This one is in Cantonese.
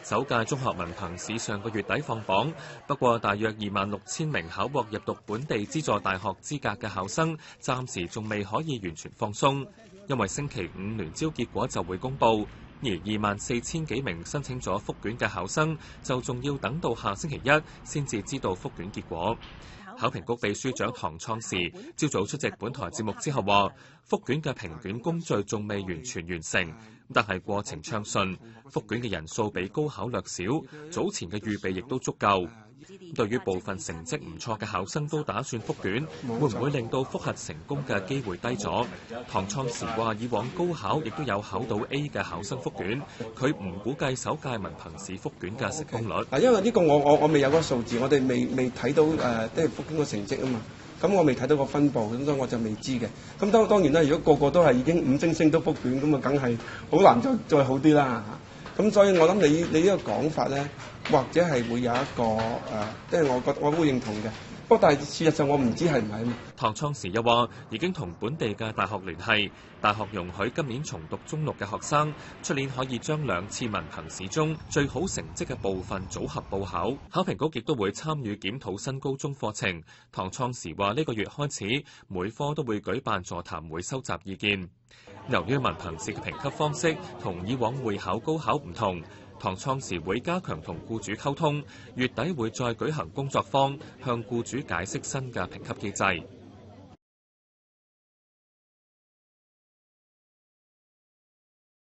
首屆中學文憑試上個月底放榜，不過大約26,000名考獲入讀本地資助大學資格嘅考生，暫時仲未可以完全放鬆，因為星期五聯招結果就會公佈，而24,000幾名申請咗複卷嘅考生，就仲要等到下星期一先至知道複卷結果。考評局秘書長唐創時朝早出席本台節目之後話，複卷嘅評卷工序仲未完全完成，但係過程暢順，複卷嘅人數比高考略少，早前嘅預備亦都足夠。對於部分成績唔錯嘅考生都打算複卷，會唔會令到複核成功嘅機會低咗？唐創時話：以往高考亦都有考到 A 嘅考生複卷，佢唔估計首屆文憑試複卷嘅成功率。嗱，因為呢個我未有個數字，我哋未睇到即係複卷個成績啊嘛。咁我未睇到個分佈，咁所以我就未知嘅。咁當然啦，如果個個都係已經5星星都複卷，咁啊梗係好難再好啲啦。咁所以我諗你呢個講法咧，或者係會有一個即係我會認同嘅。不過但係事實上我唔知係唔係啊嘛。唐創時又話已經同本地嘅大學聯繫，大學容許今年重讀中六嘅學生，出年可以將2次文憑試中最好成績嘅部分組合報考。考評局亦都會參與檢討新高中課程。唐創時話呢個月開始，每科都會舉辦座談會收集意見。由於文憑試嘅評級方式同以往會考高考唔同，唐創時會加強同僱主溝通，月底會再舉行工作坊，向僱主解釋新嘅評級機制。